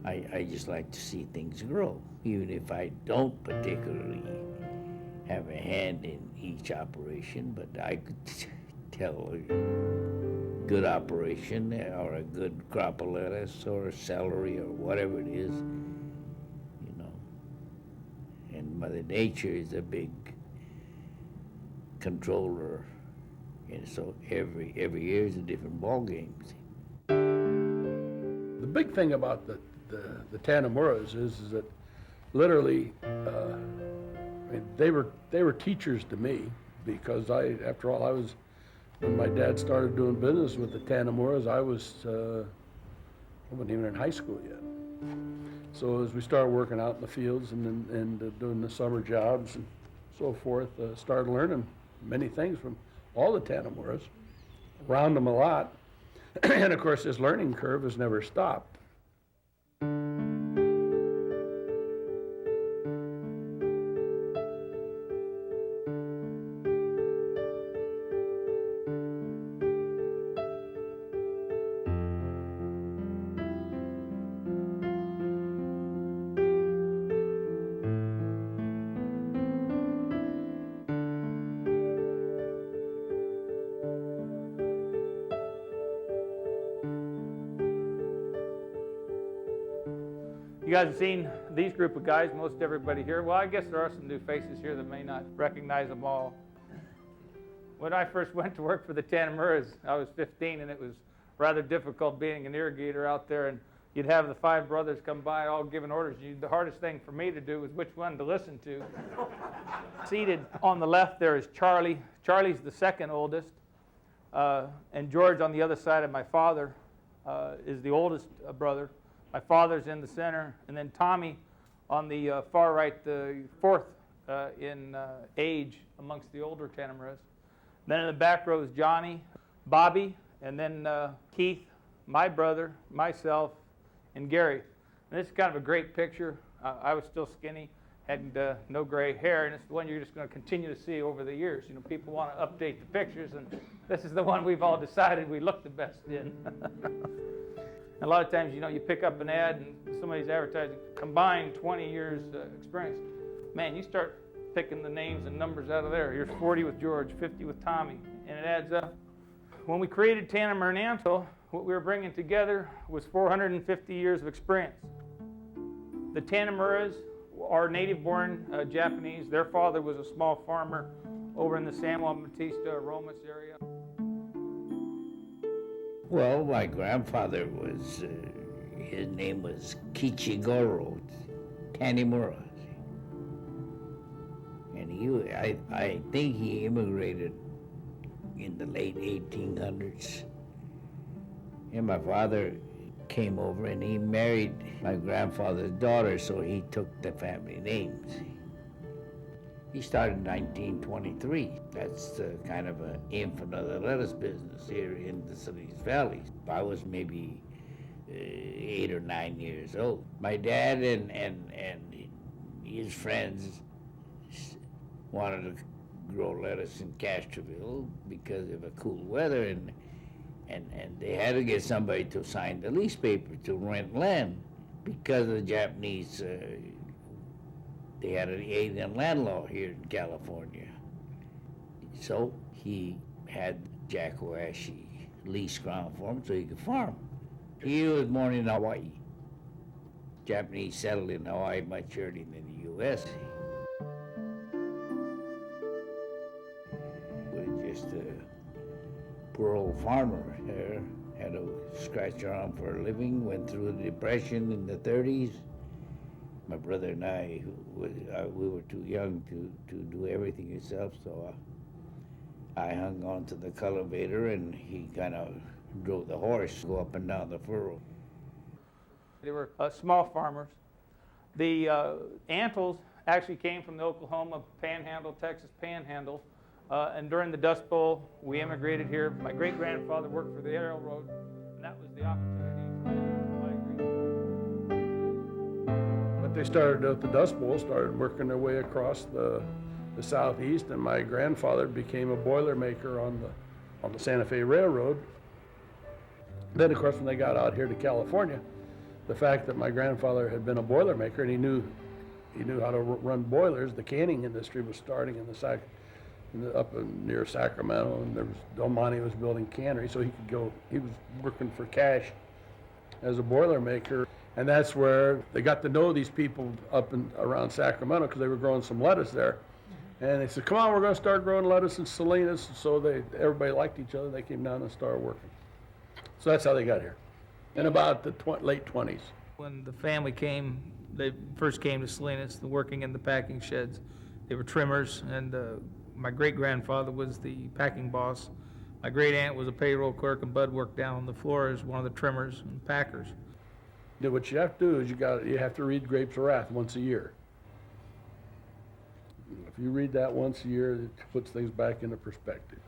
I just like to see things grow, even if I don't particularly have a hand in each operation, but I could tell a good operation or a good crop of lettuce or celery or whatever it is, you know. And Mother Nature is a big controller, and so every year is a different ball game. The big thing about the Tanimuras is that literally, I mean, they were teachers to me, because after all, when my dad started doing business with the Tanimuras, I wasn't even in high school yet. So as we started working out in the fields and doing the summer jobs and so forth, started learning many things from all the Tanimuras, around them a lot, and of course this learning curve has never stopped. You guys have seen these group of guys, most everybody here. Well, I guess there are some new faces here that may not recognize them all. When I first went to work for the Tanimuras, I was 15, and it was rather difficult being an irrigator out there, and you'd have the 5 brothers come by all giving orders. The hardest thing for me to do was which one to listen to. Seated on the left there is Charlie. Charlie's the second oldest, and George on the other side of my father is the oldest brother. My father's in the center, and then Tommy on the far right, the fourth in age amongst the older Tanimuras. Then in the back row is Johnny, Bobby, and then Keith, my brother, myself, and Gary. And this is kind of a great picture. I was still skinny, had no gray hair, and it's the one you're just going to continue to see over the years. You know, people want to update the pictures, and this is the one we've all decided we look the best in. A lot of times, you know, you pick up an ad and somebody's advertising combined 20 years experience. Man, you start picking the names and numbers out of there. Here's 40 with George, 50 with Tommy, and it adds up. When we created Tanimura Antle, what we were bringing together was 450 years of experience. The Tanimuras are native-born Japanese. Their father was a small farmer over in the San Juan Bautista, Romas area. Well, my grandfather was, his name was Kichigoro Tanimura. And I think he immigrated in the late 1800s. And my father came over and he married my grandfather's daughter, so he took the family names. He started in 1923. That's kind of an infant of the lettuce business here in the Salinas Valley. I was maybe 8 or 9 years old. My dad and his friends wanted to grow lettuce in Castroville because of the cool weather, and they had to get somebody to sign the lease paper to rent land because of the Japanese. They had an alien land law here in California. So he had Jack Oashi lease ground for him so he could farm. He was born in Hawaii. Japanese settled in Hawaii much earlier than the U.S. Was just a poor old farmer there, had to scratch around for a living, went through the Depression in the 30s. My brother and I, we were too young to do everything himself, so I hung on to the cultivator and he kind of drove the horse, go up and down the furrow. They were small farmers. The Antles actually came from the Oklahoma Panhandle, Texas Panhandle, and during the Dust Bowl, we immigrated here. My great-grandfather worked for the railroad, and that was the opportunity for them to migrate. But they started at the Dust Bowl, started working their way across the southeast, and my grandfather became a boilermaker on the Santa Fe Railroad. Then, of course, when they got out here to California, the fact that my grandfather had been a Boilermaker and he knew how to run boilers. The canning industry was starting up near Sacramento, and there was Del Monte was building cannery, so he could go. He was working for cash as a Boilermaker, and that's where they got to know these people up and around Sacramento because they were growing some lettuce there. And they said, "Come on, we're going to start growing lettuce in Salinas." So everybody liked each other. They came down and started working. So that's how they got here, in about the late 20s. When the family came, they first came to Salinas, working in the packing sheds. They were trimmers, and my great-grandfather was the packing boss. My great-aunt was a payroll clerk, and Bud worked down on the floor as one of the trimmers and packers. What you have to do is you have to read Grapes of Wrath once a year. If you read that once a year, it puts things back into perspective.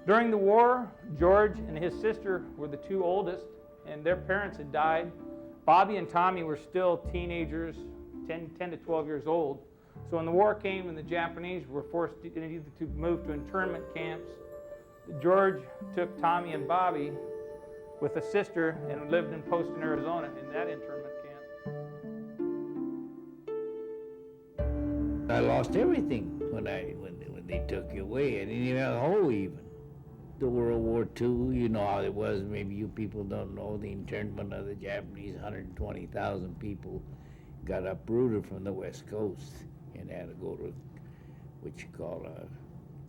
During the war, George and his sister were the two oldest, and their parents had died. Bobby and Tommy were still teenagers, 10 to 12 years old. So when the war came and the Japanese were forced to move to internment camps, George took Tommy and Bobby with a sister and lived in Poston, Arizona in that internment camp. I lost everything when they took you away. I didn't even have a hoe even. The World War II, you know how it was. Maybe you people don't know the internment of the Japanese. 120,000 people got uprooted from the West Coast and had to go to what you call a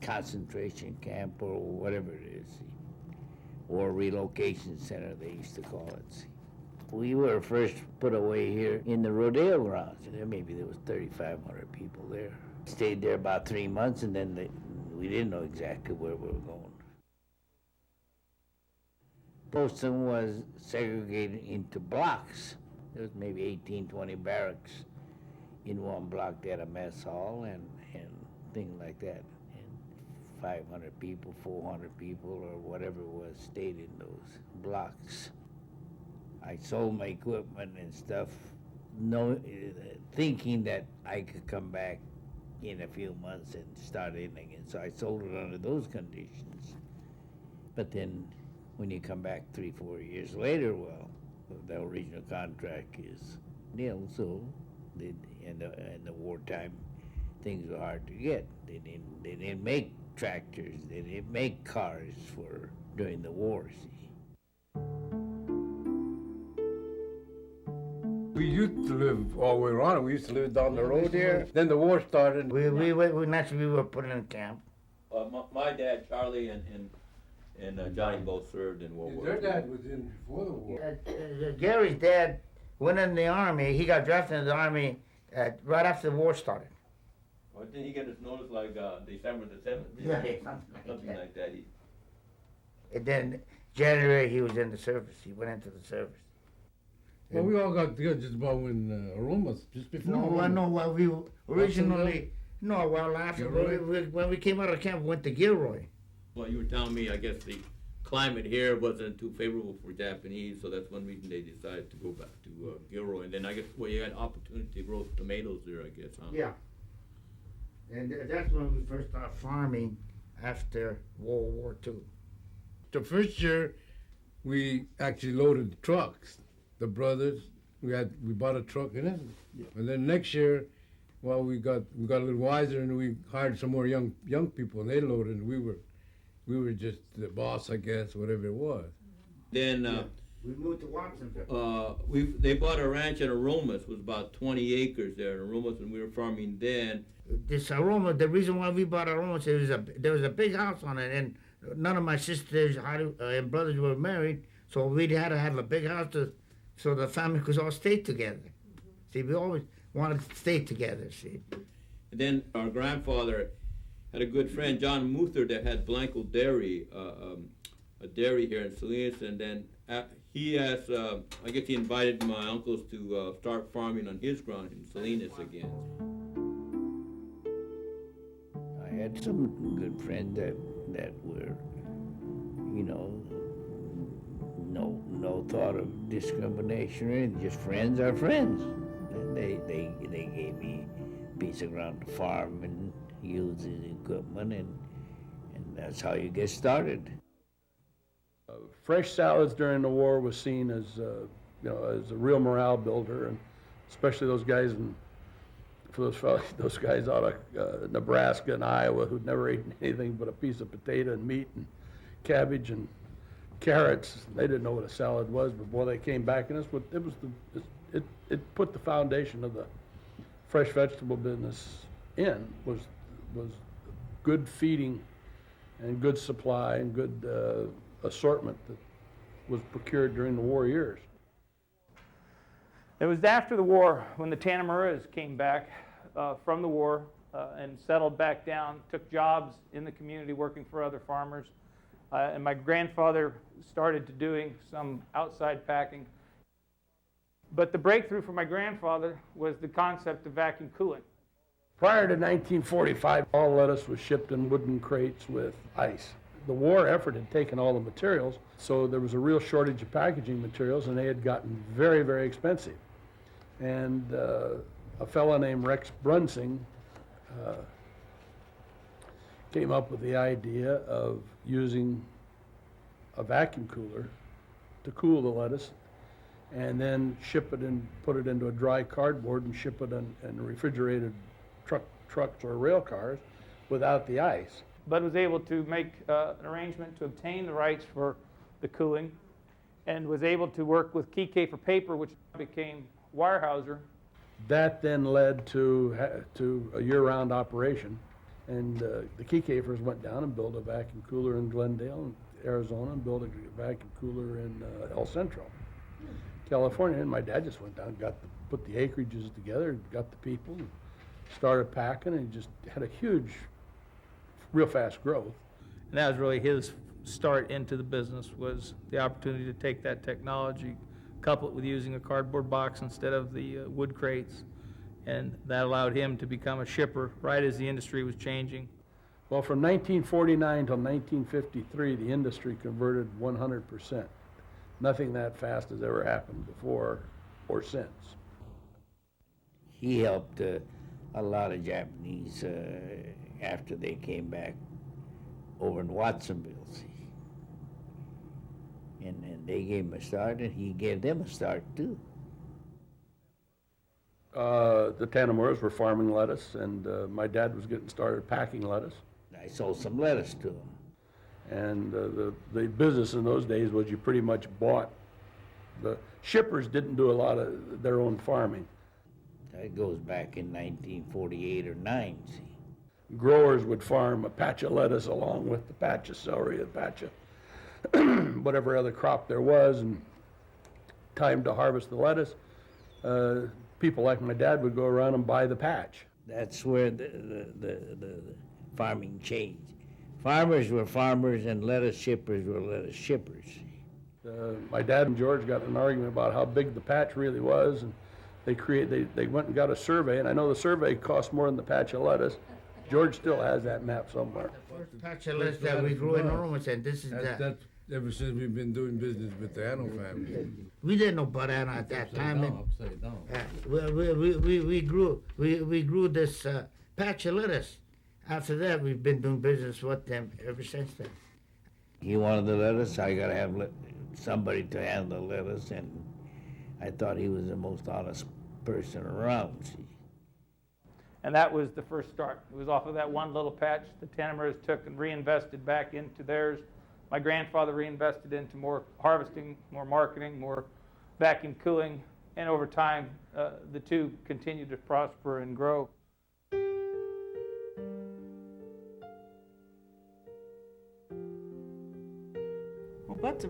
concentration camp or whatever it is, or relocation center they used to call it. We were first put away here in the rodeo grounds. Maybe there was 3,500 people there. Stayed there about 3 months, and then we didn't know exactly where we were going. Poston was segregated into blocks. There was maybe 18, 20 barracks in one block. They had a mess hall and things like that. And 500 people, 400 people, or whatever it was, stayed in those blocks. I sold my equipment and stuff, thinking that I could come back in a few months and start in again. So I sold it under those conditions. But then when you come back 3-4 years later, well, the original contract is nil. So, in the wartime, things were hard to get. They didn't make tractors. They didn't make cars during the war. See. We used to live all the way around. We used to live down the road here. Then the war started. We naturally were put in camp. My dad, Charlie, and Johnny both served in World War II. Their dad was in before the war. Gary's dad went in the Army. He got drafted in the Army right after the war started. Well, didn't he get his notice like December the 7th? Yeah, Something like that. And then January he was in the service. He went into the service. Well, we all got together just about when Aromas, just before. When we came out of camp, we went to Gilroy. Well, you were telling me, I guess the climate here wasn't too favorable for Japanese, so that's one reason they decided to go back to Gilroy. And then I guess, well, you had opportunity to grow tomatoes there, I guess, huh? Yeah. And that's when we first started farming after World War II. The first year, we actually loaded the trucks. The brothers, we bought a truck in it. Yeah. And then next year, well, we got a little wiser and we hired some more young people and they loaded and we were just the boss, I guess, whatever it was. Then we moved to Watsonville. They bought a ranch in Aromas. It was about 20 acres there in Aromas, and we were farming then. This Aroma, the reason why we bought Aromas, there was a big house on it, and none of my sisters and brothers were married, so we had to have a big house so the family could all stay together. See, we always wanted to stay together, see. And then our grandfather had a good friend, John Muther, that had Blanco Dairy, a dairy here in Salinas, and then he asked, I guess he invited my uncles to start farming on his ground in Salinas again. I had some good friends that were, you know, no thought of discrimination or anything, just friends are friends. And they gave me a piece of ground to farm and use his equipment, and That's how you get started. Fresh salads during the war was seen as, as a real morale builder, and especially those guys those guys out of Nebraska and Iowa who'd never eaten anything but a piece of potato and meat and cabbage and carrots. They didn't know what a salad was, but boy, they came back, and it put the foundation of the fresh vegetable business was good feeding and good supply and good assortment that was procured during the war years. It was after the war when the Tanimuras came back from the war and settled back down, took jobs in the community working for other farmers. And my grandfather started to doing some outside packing. But the breakthrough for my grandfather was the concept of vacuum cooling. Prior to 1945, all lettuce was shipped in wooden crates with ice. The war effort had taken all the materials, so there was a real shortage of packaging materials, and they had gotten very, very expensive. And a fellow named Rex Brunsing came up with the idea of using a vacuum cooler to cool the lettuce, and then ship it and put it into a dry cardboard and ship it in refrigerated trucks or rail cars without the ice. Bud was able to make an arrangement to obtain the rights for the cooling, and was able to work with Keycafer Paper, which became Weyerhaeuser. That then led to a year-round operation, and the Keycafers went down and built a vacuum cooler in Glendale, Arizona, and built a vacuum cooler in El Centro, California. And my dad just went down and put the acreages together, got the people, and started packing, and just had a huge, real fast growth. And that was really his start into the business, was the opportunity to take that technology, couple it with using a cardboard box instead of the wood crates, and that allowed him to become a shipper right as the industry was changing. Well, from 1949 till 1953, the industry converted 100%. Nothing that fast has ever happened before or since. He helped a lot of Japanese after they came back over in Watsonville, see. And they gave him a start, and he gave them a start too. The Tanimuras were farming lettuce, and my dad was getting started packing lettuce. I sold some lettuce to him. And the business in those days was you pretty much bought. The shippers didn't do a lot of their own farming. That goes back in 1948 or 9, see. Growers would farm a patch of lettuce along with the patch of celery, a patch of whatever other crop there was, and time to harvest the lettuce. People like my dad would go around and buy the patch. That's where the farming changed. Farmers were farmers, and lettuce shippers were lettuce shippers. My dad and George got in an argument about how big the patch really was, and they went and got a survey, and I know the survey cost more than the patch of lettuce. George still has that map somewhere. First patch of lettuce that we grew in Ormond, and this is that. That's ever since we've been doing business with the Antle family. We didn't know banana at that time. Upside down. We grew this patch of lettuce. After that, we've been doing business with them ever since then. He wanted the lettuce, I gotta have somebody to handle the lettuce, and I thought he was the most honest person around, see. And that was the first start. It was off of that one little patch the Tanimuras took and reinvested back into theirs. My grandfather reinvested into more harvesting, more marketing, more vacuum cooling, and over time, the two continued to prosper and grow. Well, Bud's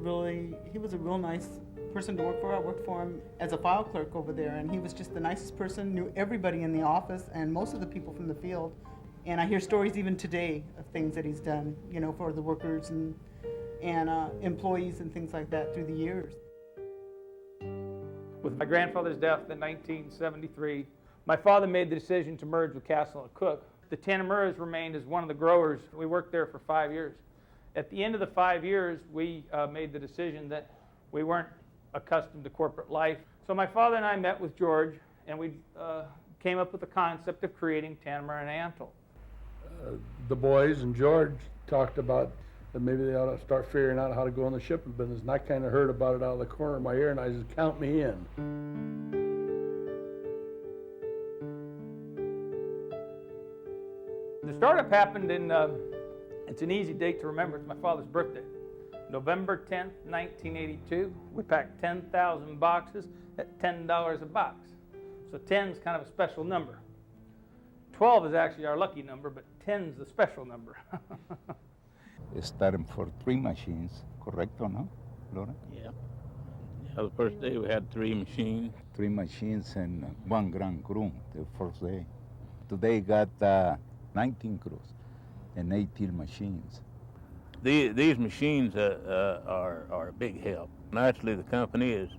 he was a real nice person to work for. I worked for him as a file clerk over there, and he was just the nicest person, knew everybody in the office and most of the people from the field. And I hear stories even today of things that he's done, for the workers and employees and things like that through the years. With my grandfather's death in 1973, my father made the decision to merge with Castle and Cook. The Tanimuras remained as one of the growers. We worked there for 5 years. At the end of the 5 years, we made the decision that we weren't accustomed to corporate life. So my father and I met with George, and we came up with the concept of creating Tanimura Antle. the boys and George talked about that maybe they ought to start figuring out how to go in the shipping business. And I kind of heard about it out of the corner of my ear, and I said, count me in. The startup happened in, it's an easy date to remember, it's my father's birthday. November 10th, 1982. We packed 10,000 boxes at $10 a box. So 10 is kind of a special number. 12 is actually our lucky number, but 10 is the special number. Starting for 3 machines, correct or no, Laura? Yeah. The first day we had 3 machines. 3 machines and 1 grand crew the first day. Today got 19 crews and 18 machines. These machines are a big help. Naturally, the company is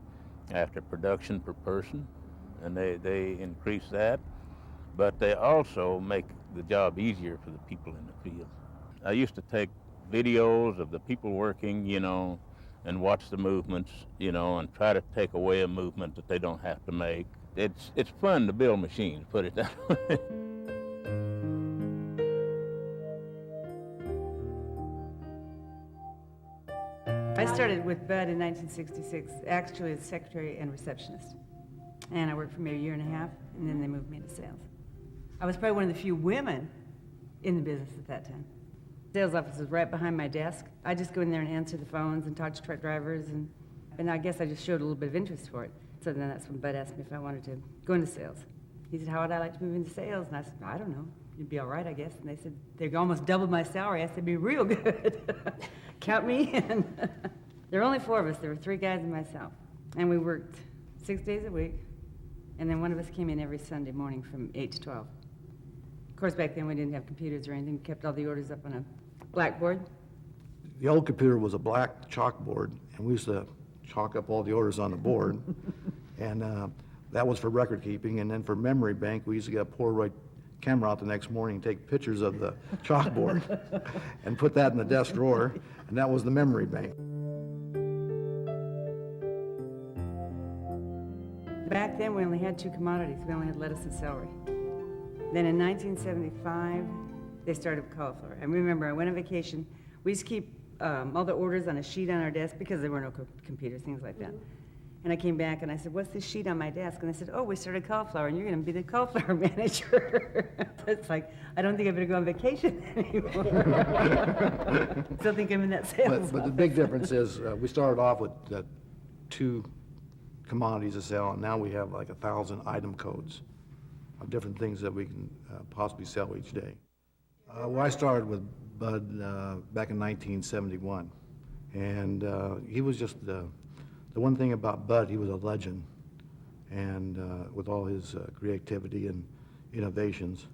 after production per person, and they increase that, but they also make the job easier for the people in the field. I used to take videos of the people working, you know, and watch the movements, you know, and try to take away a movement that they don't have to make. It's fun to build machines, put it that way. I started with Bud in 1966, actually as secretary and receptionist. And I worked for maybe a year and a half, and then they moved me into sales. I was probably one of the few women in the business at that time. Sales office was right behind my desk. I just go in there and answer the phones and talk to truck drivers, and I guess I just showed a little bit of interest for it. So then that's when Bud asked me if I wanted to go into sales. He said, how would I like to move into sales? And I said, I don't know. You'd be all right, I guess. And they said, they almost doubled my salary. I said, be real good. Count me in. There were only 4 of us. There were 3 guys and myself. And we worked 6 days a week. And then one of us came in every Sunday morning from 8 to 12. Of course, back then we didn't have computers or anything. We kept all the orders up on a blackboard. The old computer was a black chalkboard, and we used to chalk up all the orders on the board. And that was for record keeping. And then for memory bank, we used to get a Polaroid camera out the next morning and take pictures of the chalkboard and put that in the desk drawer, and that was the memory bank. Back then, we only had 2 commodities. We only had lettuce and celery. Then in 1975, they started with cauliflower. I remember I went on vacation. We used to keep all the orders on a sheet on our desk because there were no computers, things like that. And I came back and I said, what's this sheet on my desk? And they said, oh, we started cauliflower and you're going to be the cauliflower manager. It's like, I don't think I better go on vacation anymore. Still think I'm in that sales But the big difference is we started off with 2 commodities to sell, and now we have like 1,000 item codes of different things that we can possibly sell each day. Well, I started with Bud back in 1971, and he was just the one thing about Bud, he was a legend, and with all his creativity and innovations,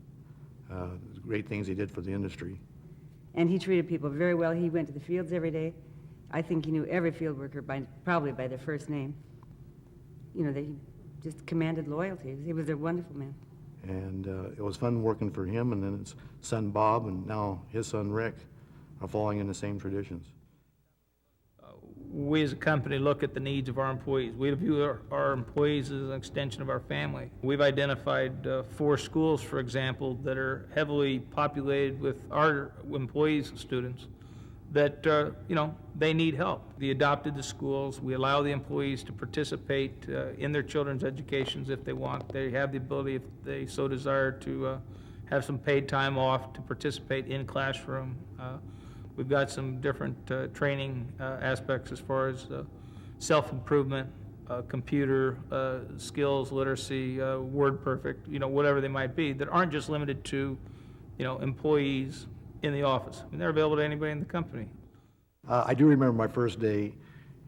great things he did for the industry. And he treated people very well. He went to the fields every day. I think he knew every field worker probably by their first name. You know, they just commanded loyalty. He was a wonderful man. And it was fun working for him, and then his son Bob and now his son Rick are following in the same traditions. We as a company look at the needs of our employees. We view our employees as an extension of our family. We've identified 4 schools, for example, that are heavily populated with our employees and students that, you know, they need help. We adopted the schools. We allow the employees to participate in their children's educations if they want. They have the ability, if they so desire, to have some paid time off to participate in classroom. We've got some different training aspects as far as self-improvement, computer skills, literacy, word perfect, you know, whatever they might be, that aren't just limited to, you know, employees in the office. I mean, they're available to anybody in the company. I do remember my first day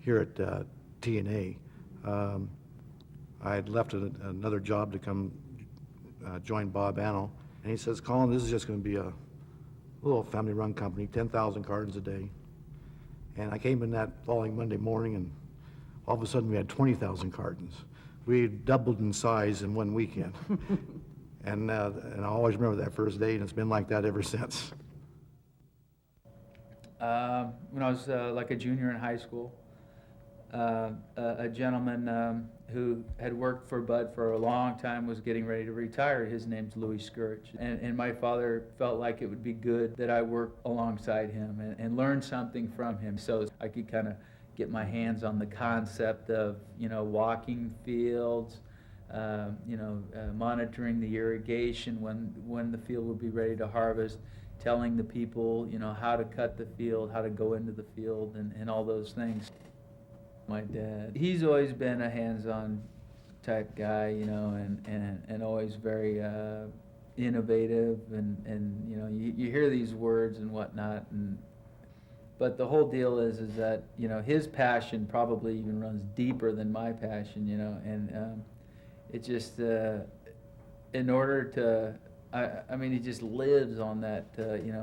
here at T&A. I had left another job to come join Bob Antle, and he says, Colin, this is just going to be a little family-run company, 10,000 cartons a day. And I came in that following Monday morning, and all of a sudden we had 20,000 cartons. We doubled in size in one weekend. And I always remember that first day, and it's been like that ever since. When I was like a junior in high school, a gentleman who had worked for Bud for a long time, was getting ready to retire. His name's Louis Scourge. And my father felt like it would be good that I work alongside him and learn something from him so I could kind of get my hands on the concept of, walking fields, monitoring the irrigation when the field would be ready to harvest, telling the people, how to cut the field, how to go into the field, and all those things. My dad, he's always been a hands-on type guy, and always very innovative, and you hear these words and whatnot, but the whole deal is that, his passion probably even runs deeper than my passion, and it just, in order to, I mean, he just lives on that,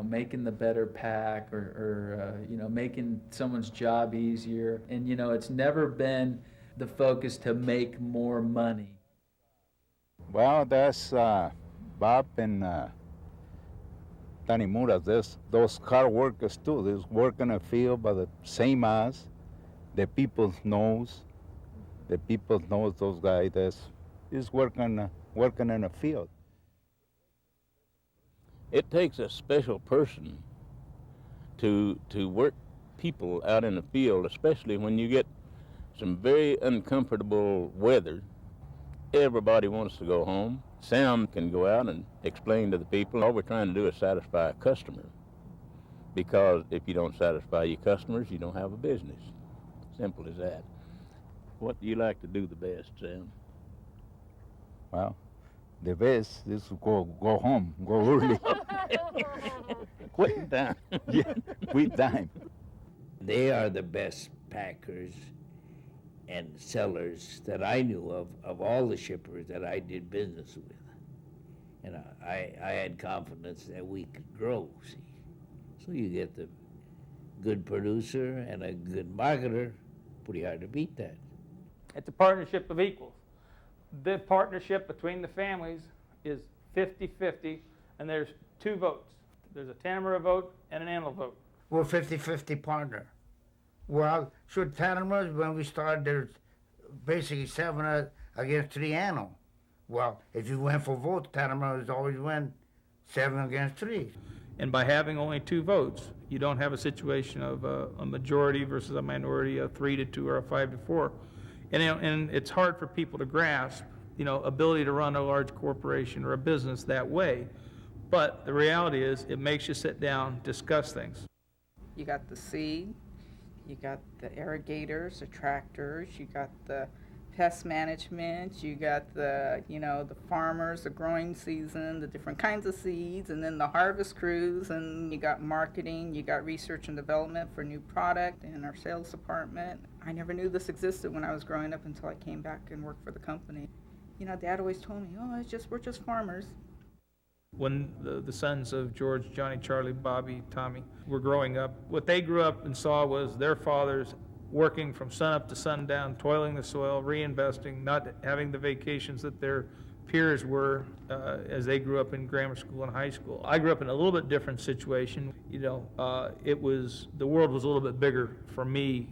making the better pack or making someone's job easier. And, it's never been the focus to make more money. Well, that's Bob and Tanimura. Those car workers too. They work in a field, but the same as the people knows. The people knows those guys is working in a field. It takes a special person to work people out in the field, especially when you get some very uncomfortable weather. Everybody wants to go home. Sam can go out and explain to the people, all we're trying to do is satisfy a customer. Because if you don't satisfy your customers, you don't have a business. Simple as that. What do you like to do the best, Sam? Well, the best is to go home, go early. Quit time. Yeah, quit time. They are the best packers and sellers that I knew of all the shippers that I did business with. And I had confidence that we could grow, see. So you get the good producer and a good marketer, pretty hard to beat that. It's a partnership of equals. The partnership between the families is 50-50, and there's 2 votes. There's a Tanimura vote and an Antle vote. We're 50-50 partner. Well, sure, Tanimura, when we started, there's basically 7 against 3 Antle. Well, if you went for vote, Tanimura always win 7 against 3. And by having only 2 votes, you don't have a situation of a majority versus a minority, a 3-2 or a 5-4. And it's hard for people to grasp, ability to run a large corporation or a business that way. But the reality is, it makes you sit down, discuss things. You got the seed, you got the irrigators, the tractors, you got the pest management, you got the, the farmers, the growing season, the different kinds of seeds, and then the harvest crews, and you got marketing, you got research and development for new product, and our sales department. I never knew this existed when I was growing up until I came back and worked for the company. Dad always told me, we're just farmers. When the sons of George, Johnny, Charlie, Bobby, Tommy were growing up, what they grew up and saw was their fathers working from sunup to sundown, toiling the soil, reinvesting, not having the vacations that their peers were as they grew up in grammar school and high school. I grew up in a little bit different situation. The world was a little bit bigger for me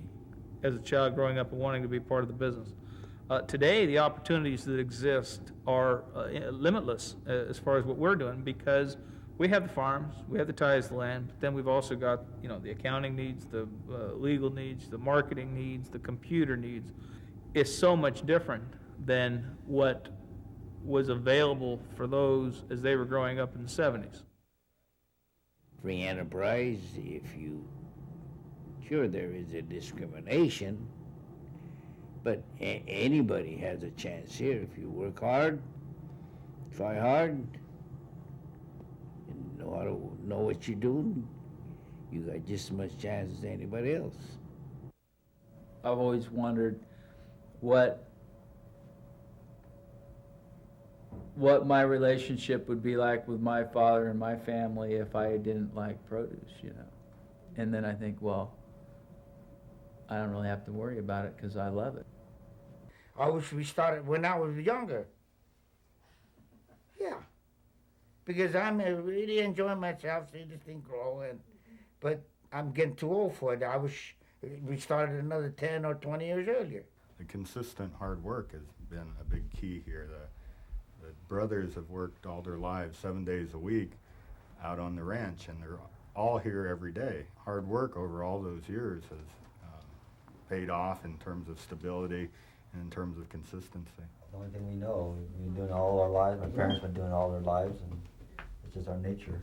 as a child growing up and wanting to be part of the business. Today, the opportunities that exist are limitless as far as what we're doing, because we have the farms, we have the ties to the land, but then we've also got, the accounting needs, the legal needs, the marketing needs, the computer needs. It's so much different than what was available for those as they were growing up in the 70s. Free enterprise, sure there is a discrimination, but anybody has a chance here if you work hard, try hard, and know what you're doing. You got just as much chance as anybody else. I've always wondered what my relationship would be like with my father and my family if I didn't like produce, And then I think, well, I don't really have to worry about it because I love it. I wish we started when I was younger. Yeah. Because I'm really enjoying myself, see this thing growing. But I'm getting too old for it. I wish we started another 10 or 20 years earlier. the consistent hard work has been a big key here. The brothers have worked all their lives, 7 days a week, out on the ranch, and they're all here every day. Hard work over all those years has paid off in terms of stability and in terms of consistency. The only thing we know, we've been doing it all our lives, my parents have been doing it all their lives, and it's just our nature.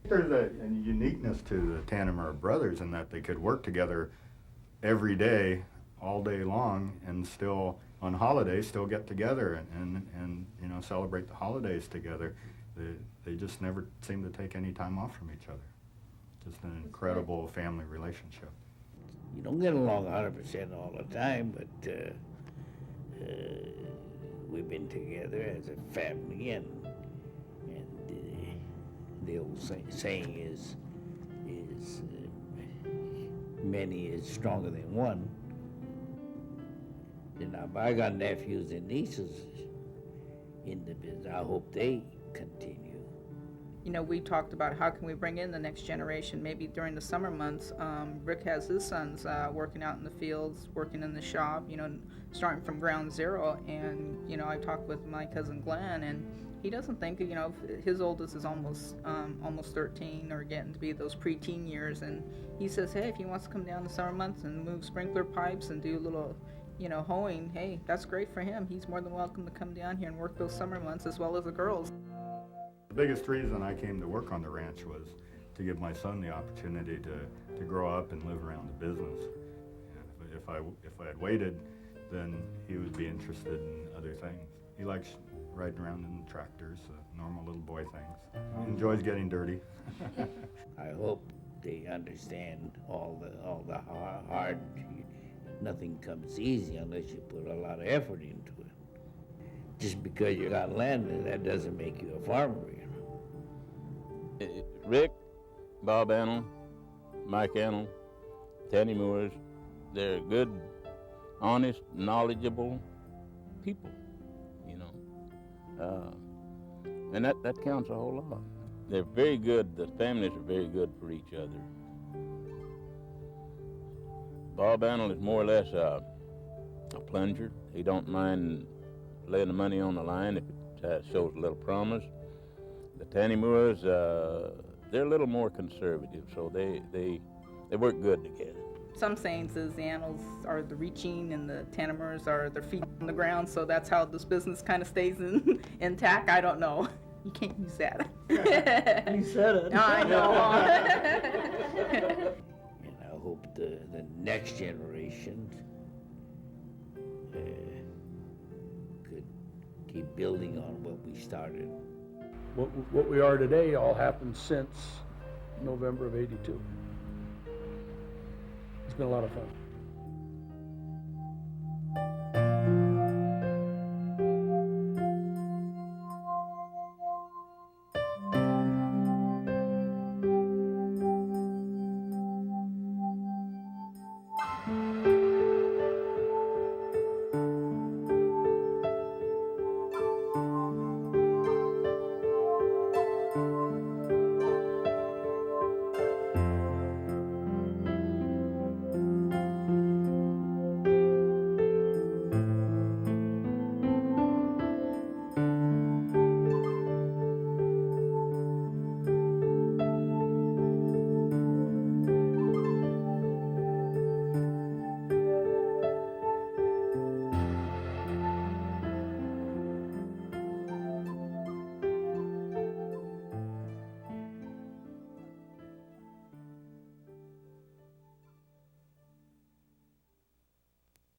There's a uniqueness to the Tanimura brothers in that they could work together every day, all day long, and still, on holidays, still get together and you know, celebrate the holidays together. They just never seem to take any time off from each other. Just an incredible family relationship. You don't get along 100% all the time, but we've been together as a family, and the old saying is many is stronger than one. And I got nephews and nieces in the business. I hope they continue. You know, we talked about how can we bring in the next generation, maybe during the summer months. Rick has his sons working out in the fields, working in the shop, you know, starting from ground zero. And, you know, I talked with my cousin Glenn, and he doesn't think, you know, his oldest is almost 13 or getting to be those preteen years. And he says, hey, if he wants to come down the summer months and move sprinkler pipes and do a little, you know, hoeing, hey, that's great for him. He's more than welcome to come down here and work those summer months as well as the girls. The biggest reason I came to work on the ranch was to give my son the opportunity to grow up and live around the business. And if I had waited, then he would be interested in other things. He likes riding around in tractors, normal little boy things. He enjoys getting dirty. I hope they understand all the hard. Nothing comes easy unless you put a lot of effort into it. Just because you got land, that doesn't make you a farmer, you know. Rick, Bob Antle, Mike Antle, Tanimura's, they're good, honest, knowledgeable people, you know. And that counts a whole lot. They're very good, the families are very good for each other. Bob Antle is more or less a plunger. He don't mind laying the money on the line if it shows a little promise. The Tanimuras, they're a little more conservative, so they work good together. Some sayings is the Antles are the reaching and the Tanimuras are their feet on the ground, so that's how this business kind of stays intact. I don't know. You can't use that. You said it. I know. And I hope the next generation could keep building on what we started. What we are today all happened since November of '82. It's been a lot of fun.